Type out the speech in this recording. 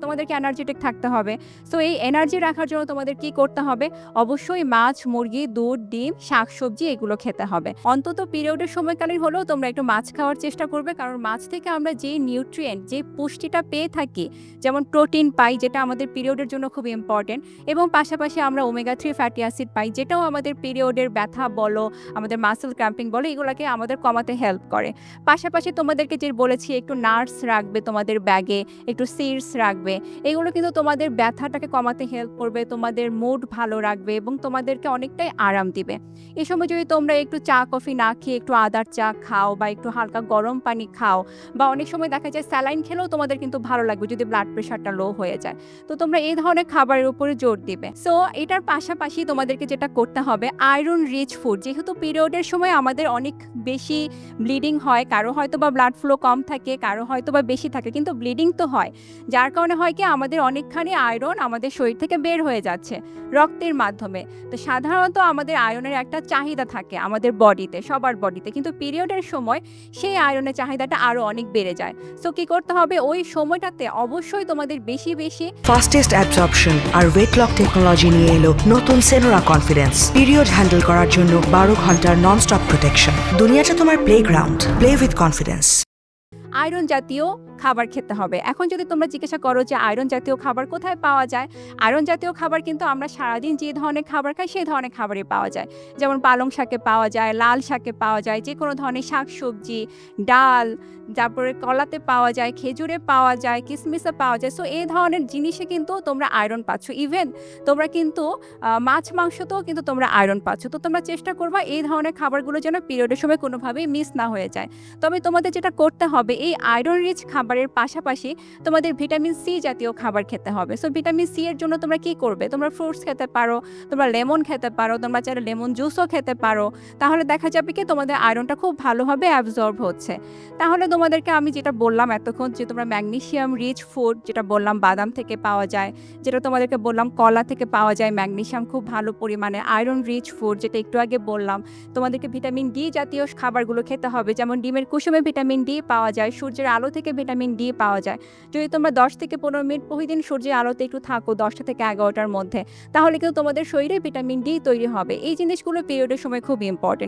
তোমাদেরকে এনার্জেটিক থাকতে হবে। সো এই এনার্জি রাখার জন্য তোমাদের কি করতে হবে? অবশ্যই মাছ, মুরগি, দুধ, ডিম, শাকসবজি এগুলো খেতে হবে। অন্তত পিরিয়ডের সময়কালীন হলেও তোমরা একটু মাছ খাওয়ার চেষ্টা করবে। কারণ মাছ থেকে আমরা যেই নিউট্রিয়েন্ট, যে পুষ্টিটা পেয়ে থাকি, যেমন প্রোটিন পাই যেটা আমাদের পিরিয়ডের জন্য খুব ইম্পর্টেন্ট, এবং পাশাপাশি আমরা ওমেগা 3 ফ্যাটি অ্যাসিড পাই যেটাও আমাদের পিরিয়ডের ব্যথা বলো, আমাদের মাসল ক্র্যাম্পিং বলো, এগুলোকে আমাদের কমাতে হেল্প করে। পাশাপাশি তোমাদেরকে যে বলেছি একটু নাটস রাখবে তোমাদের ব্যাগে, একটু সিডস রাখবে। এগুলো কিন্তু তোমাদের ব্যথাটাকে কমাতে হেল্প করবে, তোমাদের মুড ভালো রাখবে এবং তোমাদেরকে অনেকটাই আরাম দিবে। এই সময় যদি তোমরা একটু চা কফি না খেয়ে একটু আদার চা খাও বা একটু হালকা গরম পানি খাও, বা অনেক সময় দেখা যায় স্যালাইন খেলেও তোমাদের কিন্তু ভালো লাগবে যদি ব্লাড প্রেশারটা লো হয়ে যায়। তো তোমরা এই ধরনের খাবারের উপরে জোর দিবে। সো এটার পাশাপাশি তোমাদেরকে যেটা করতে হবে, আয়রন রিচ ফুড। যেহেতু পিরিয়ডের সময় আমাদের অনেক বেশি ব্লিডিং হয়, কারো হয়তো বা ব্লাড ফ্লো কম থাকে, কারো হয়তো বা বেশি থাকে, কিন্তু ব্লিডিং তো হয়। যার কারণে হয় কি আমাদের অনেকখানি আয়রন আমাদের শরীর থেকে বের হয়ে যাচ্ছে রক্তের মাধ্যমে। তো সাধারণত আমাদের আয়রনের একটা চাহিদা থাকে আমাদের বডিতে, সবার বডিতে, কিন্তু পিরিয়ডের সময় সেই আয়রনের চাহিদাটা আরও অনেক বেড়ে যায়। সো কী করতে হবে, ওই সময়টাতে অবশ্যই তোমাদের বেশি বেশি ফাস্টেস্ট অ্যাবজর্পশন আর ওয়েট লক টেকনোলজি নিয়ে এলো নতুন সেনোরা কনফিডেন্স। পিরিয়ড হ্যান্ডেল করার জন্য 12 ঘন্টার নন স্টপ প্রোটেকশন। দুনিয়াটা তোমার playground, play with confidence. Iron জাতীয় খাবার খেতে হবে। এখন যদি তোমরা জিজ্ঞাসা করো যে আয়রন জাতীয় খাবার কোথায় পাওয়া যায়, আয়রন জাতীয় খাবার কিন্তু আমরা সারাদিন যে ধরনের খাবার খাই সেই ধরনের খাবারই পাওয়া যায়। যেমন পালং শাকে পাওয়া যায়, লাল শাকে পাওয়া যায়, যে কোনো ধরনের শাকসবজি, ডাল, তারপরে কলাতে পাওয়া যায়, খেজুরে পাওয়া যায়, কিশমিশে পাওয়া যায়। সো এই ধরনের জিনিসে কিন্তু তোমরা আয়রন পাচ্ছ। ইভেন তোমরা কিন্তু মাছ মাংসতেও কিন্তু তোমরা আয়রন পাচ্ছ। তো তোমরা চেষ্টা করবা এই ধরনের খাবারগুলো যেন পিরিয়ডের সময় কোনোভাবেই মিস না হয়ে যায়। তবে তোমাদের যেটা করতে হবে, এই আয়রন রিচ খাবারের পাশাপাশি তোমাদের ভিটামিন সি জাতীয় খাবার খেতে হবে। সো ভিটামিন সি এর জন্য তোমরা কি করবে, তোমরা ফ্রুটস খেতে পারো, তোমরা লেমন খেতে পারো, তোমরা চাইলে লেমন জুসও খেতে পারো। তাহলে দেখা যাবে কি তোমাদের আয়রনটা খুব ভালোভাবে অ্যাবজর্ব হচ্ছে। তাহলে তোমাদেরকে আমি যেটা বললাম এতক্ষণ, যে তোমরা ম্যাগনেসিয়াম রিচ ফুড যেটা বললাম বাদাম থেকে পাওয়া যায়, যেটা তোমাদেরকে বললাম কলা থেকে পাওয়া যায় ম্যাগনেসিয়াম খুব ভালো পরিমাণে, আয়রন রিচ ফুড যেটা একটু আগে বললাম, তোমাদেরকে ভিটামিন ডি জাতীয় খাবারগুলো খেতে হবে। যেমন ডিমের কুসুমে ভিটামিন ডি পাওয়া যায়, সূর্যের আলো থেকে ভিটামিন ডি পাওয়া যায়। যদি তোমরা 10 থেকে 15 মিনিট প্রতিদিন সূর্যের আলোতে একটু থাকো 10টা থেকে 11টার মধ্যে, তাহলে কিন্তু তোমাদের শরীরে ভিটামিন ডি তৈরি হবে। এই জিনিসগুলো পিরিয়ডের সময় খুব ইম্পর্টেন্ট।